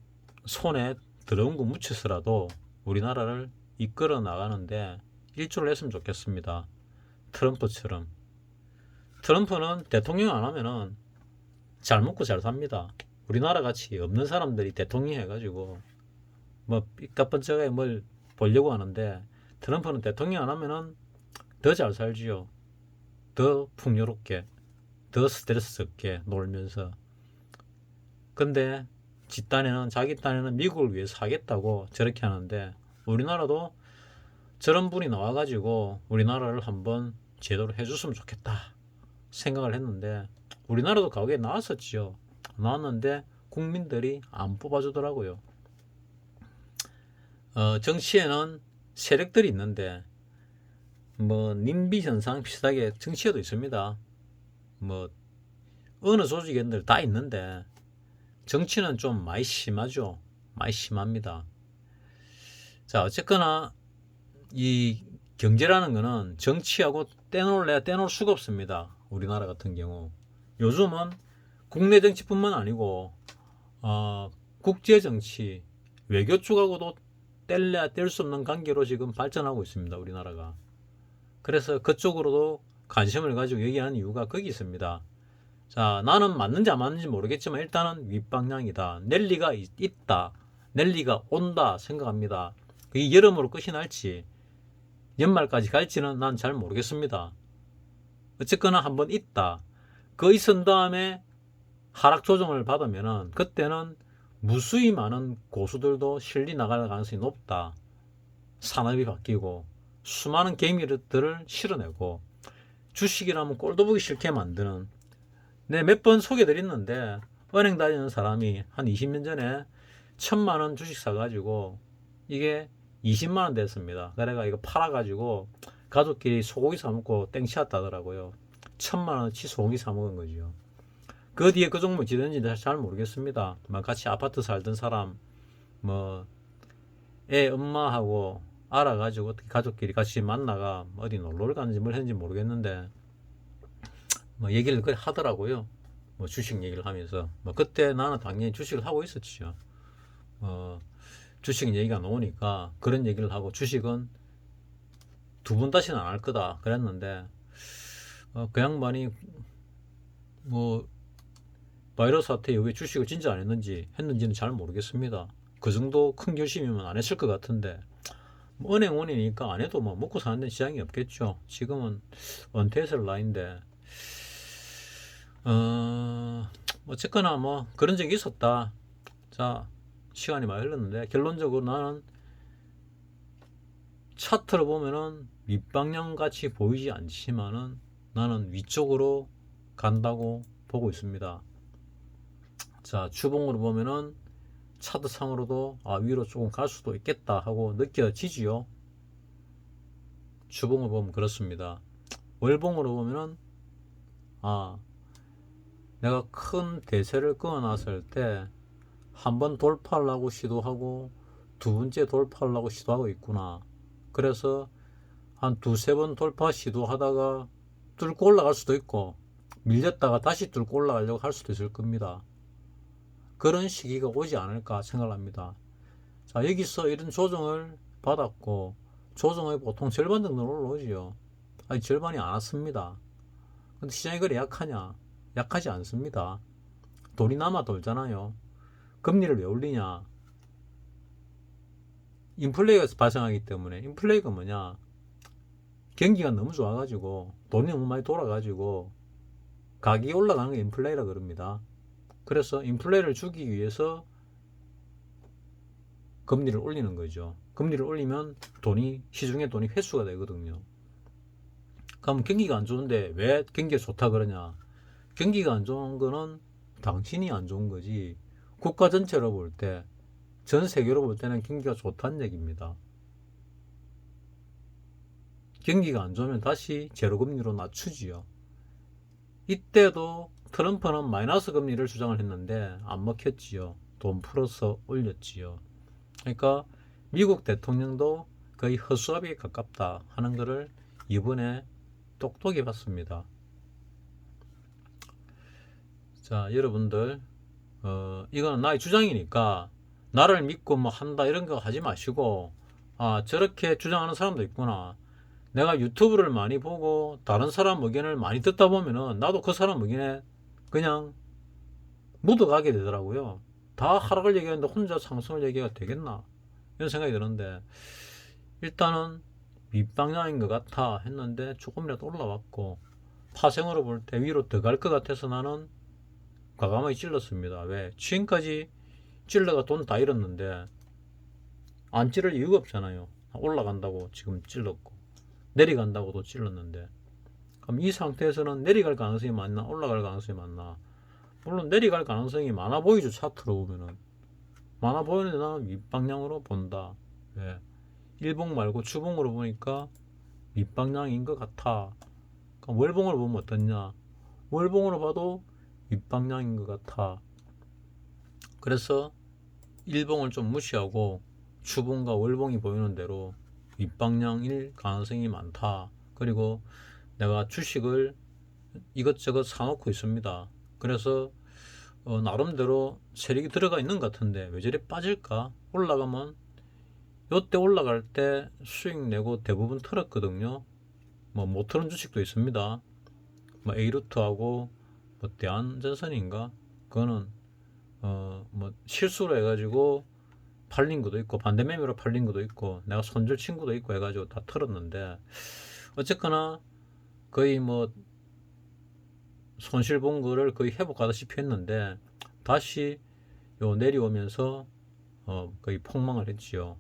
손에 더러운 거 묻혀서라도 우리나라를 이끌어 나가는데 일조를 했으면 좋겠습니다. 트럼프처럼. 트럼프는 대통령 안 하면은 잘 먹고 잘 삽니다. 우리나라 같이 없는 사람들이 대통령 해가지고 뭐 삐까뻔쩍하게 뭘 보려고 하는데 트럼프는 대통령 안 하면은 더 잘 살지요. 더 풍요롭게, 더 스트레스 없게 놀면서. 근데 자기 딴에는 미국을 위해서 하겠다고 저렇게 하는데 우리나라도 저런 분이 나와가지고 우리나라를 한번 제대로 해줬으면 좋겠다 생각을 했는데 우리나라도 가게 나왔었지요. 나왔는데 국민들이 안 뽑아주더라고요. 정치에는 세력들이 있는데 뭐 님비 현상 비슷하게 정치에도 있습니다. 뭐 어느 조직에들 다 있는데 정치는 좀 많이 심하죠. 많이 심합니다. 자, 어쨌거나 이 경제라는 거는 정치하고 떼놓을 수가 없습니다. 우리나라 같은 경우 요즘은 국내 정치뿐만 아니고 국제 정치, 외교 쪽하고도 뗄래야 뗄 수 없는 관계로 지금 발전하고 있습니다. 우리나라가. 그래서 그쪽으로도 관심을 가지고 얘기하는 이유가 거기 있습니다. 자, 나는 맞는지 안 맞는지 모르겠지만 일단은 윗방향이다. 랠리가 있다. 랠리가 온다 생각합니다. 이 여름으로 끝이 날지 연말까지 갈지는 난 잘 모르겠습니다. 어쨌거나 한번 있다. 그 있은 다음에 하락 조정을 받으면은 그때는 무수히 많은 고수들도 실리 나갈 가능성이 높다. 산업이 바뀌고 수많은 개미들을 실어내고 주식이라면 꼴도 보기 싫게 만드는 네, 몇 번 소개드렸는데 은행 다니는 사람이 한 20년 전에 1,000만원 주식 사가지고 이게 20만원 됐습니다. 그래가 이거 팔아가지고 가족끼리 소고기 사먹고 땡치었다더라고요. 1,000만원어치 소고기 사먹은 거죠. 그 뒤에 그 종목 지든지 잘 모르겠습니다. 뭐 같이 아파트 살던 사람 뭐 애 엄마하고 알아가지고 어떻게 가족끼리 같이 만나가 어디 놀러를 가는지 뭘 했는지 모르겠는데 뭐 얘기를 그래 하더라고요. 뭐 주식 얘기를 하면서 뭐 그때 나는 당연히 주식을 하고 있었죠. 주식 얘기가 나오니까 그런 얘기를 하고 주식은 두 번 다시는 안 할 거다 그랬는데 그 양반이 뭐 바이러스 사태 이후에 주식을 진짜 안 했는지는 잘 모르겠습니다. 그 정도 큰 결심이면 안 했을 것 같은데 뭐 은행원이니까 안 해도 뭐 먹고 사는 데 지장이 없겠죠. 지금은 은퇴했을 나이인데 어쨌거나 뭐 그런 적이 있었다. 자, 시간이 많이 흘렀는데 결론적으로 나는 차트를 보면은 밑방향 같이 보이지 않지만은 나는 위쪽으로 간다고 보고 있습니다. 자, 주봉으로 보면은 차트상으로도 위로 조금 갈 수도 있겠다 하고 느껴지지요. 주봉을 보면 그렇습니다. 월봉으로 보면은 내가 큰 대세를 끊어놨을 때 한 번 돌파하려고 시도하고 두 번째 돌파하려고 시도하고 있구나. 그래서 한 두세 번 돌파 시도하다가 뚫고 올라갈 수도 있고 밀렸다가 다시 뚫고 올라가려고 할 수도 있을 겁니다. 그런 시기가 오지 않을까 생각합니다. 자, 여기서 이런 조정을 받았고 조정의 보통 절반 정도 올라오지요. 아니, 절반이 안 왔습니다. 근데 시장이 그래 약하냐? 약하지 않습니다. 돈이 남아 돌잖아요. 금리를 왜 올리냐? 인플레이가 발생하기 때문에. 인플레이가 뭐냐? 경기가 너무 좋아가지고 돈이 너무 많이 돌아가지고 가격이 올라가는 게 인플레이라 그럽니다. 그래서 인플레이를 주기 위해서 금리를 올리는 거죠. 금리를 올리면 시중의 돈이 회수가 되거든요. 그럼 경기가 안 좋은데 왜 경기가 좋다 그러냐? 경기가 안 좋은 거는 당신이 안 좋은 거지. 국가 전체로 볼 때, 전 세계로 볼 때는 경기가 좋다는 얘기입니다. 경기가 안 좋으면 다시 제로금리로 낮추지요. 이때도 트럼프는 마이너스 금리를 주장을 했는데 안 먹혔지요. 돈 풀어서 올렸지요. 그러니까 미국 대통령도 거의 허수아비에 가깝다 하는 것을 이번에 똑똑히 봤습니다. 자, 여러분들 이거는 나의 주장이니까 나를 믿고 뭐 한다 이런 거 하지 마시고 저렇게 주장하는 사람도 있구나. 내가 유튜브를 많이 보고 다른 사람 의견을 많이 듣다 보면은 나도 그 사람 의견에 그냥 묻어가게 되더라고요. 다 하락을 얘기하는데 혼자 상승을 얘기가 되겠나 이런 생각이 드는데 일단은 밑방향인 것 같아 했는데 조금이라도 올라왔고 파생으로 볼 때 위로 더 갈 것 같아서 나는 과감하게 찔렀습니다. 왜? 지금까지 찔러가 돈 다 잃었는데 안 찌를 이유가 없잖아요. 올라간다고 지금 찔렀고 내려간다고도 찔렀는데 그럼 이 상태에서는 내려갈 가능성이 많나 올라갈 가능성이 많나? 물론 내려갈 가능성이 많아 보이죠. 차트로 보면은 많아 보이는데 나는 윗방향으로 본다. 왜? 일봉 말고 주봉으로 보니까 윗방향인 것 같아. 그럼 월봉으로 보면 어떻냐? 월봉으로 봐도 윗방향인 것 같아. 그래서 일봉을 좀 무시하고 주봉과 월봉이 보이는 대로 윗방향일 가능성이 많다. 그리고 내가 주식을 이것저것 사놓고 있습니다. 그래서 나름대로 세력이 들어가 있는 것 같은데 왜 저리 빠질까? 올라가면 요때 올라갈 때 수익 내고 대부분 털었거든요. 뭐 못 털은 주식도 있습니다. 뭐 에이루트하고 뭐 대한전선인가? 그거는 뭐 실수로 해가지고 팔린 것도 있고 반대 매매로 팔린 것도 있고 내가 손절 친구도 있고 해가지고 다 털었는데 어쨌거나 거의 뭐 손실 본 거를 거의 회복하다시피 했는데 다시 요 내려오면서 거의 폭망을 했지요.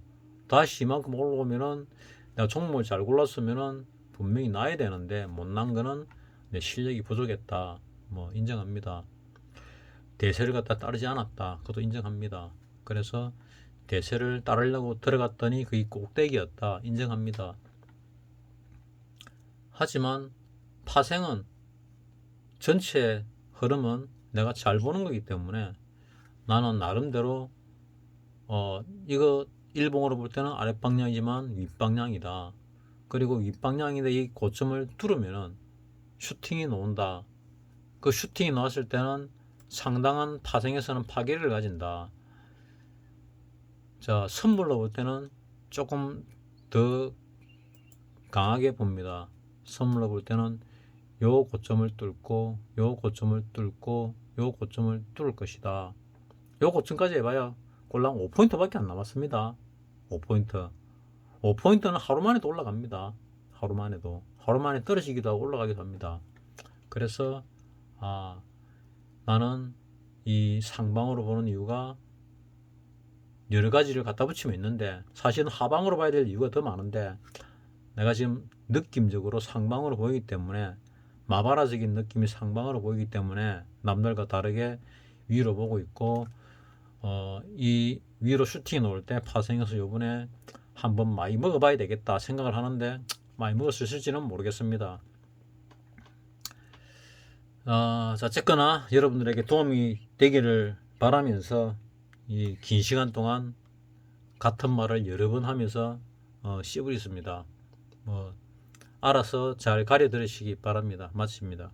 다시 이만큼 올라오면은 내가 종목을 잘 골랐으면은 분명히 나야 되는데 못 난 거는 내 실력이 부족했다. 뭐 인정합니다. 대세를 갖다 따르지 않았다. 그것도 인정합니다. 그래서 대세를 따르려고 들어갔더니 그게 꼭대기였다. 인정합니다. 하지만 파생은 전체 흐름은 내가 잘 보는 거기 때문에 나는 나름대로 이거 일봉으로 볼 때는 아랫방향이지만 윗방향이다. 그리고 윗방향인데 이 고점을 뚫으면은 슈팅이 나온다. 그 슈팅이 나왔을 때는 상당한 파생에서는 파괴를 가진다. 자, 선물로 볼 때는 조금 더 강하게 봅니다. 선물로 볼 때는 요 고점을 뚫고 요 고점을 뚫고 요 고점을 뚫을 것이다. 요 고점까지 해봐야 꼴랑 5포인트밖에 안 남았습니다. 5포인트. 5포인트는 하루 만에도 올라갑니다. 하루 만에 떨어지기도 하고 올라가기도 합니다. 그래서 나는 이 상방으로 보는 이유가 여러 가지를 갖다 붙이면 있는데 사실은 하방으로 봐야 될 이유가 더 많은데 내가 지금 느낌적으로 상방으로 보이기 때문에 마바라적인 느낌이 상방으로 보이기 때문에 남들과 다르게 위로 보고 있고 이 위로 슈팅이 나올 때 파생해서 요번에 한번 많이 먹어봐야 되겠다 생각을 하는데 많이 먹을 수 있을지는 모르겠습니다. 자, 어쨌거나 여러분들에게 도움이 되기를 바라면서 이 긴 시간 동안 같은 말을 여러 번 하면서 씹으리습니다. 알아서 잘 가려 들으시기 바랍니다. 마칩니다.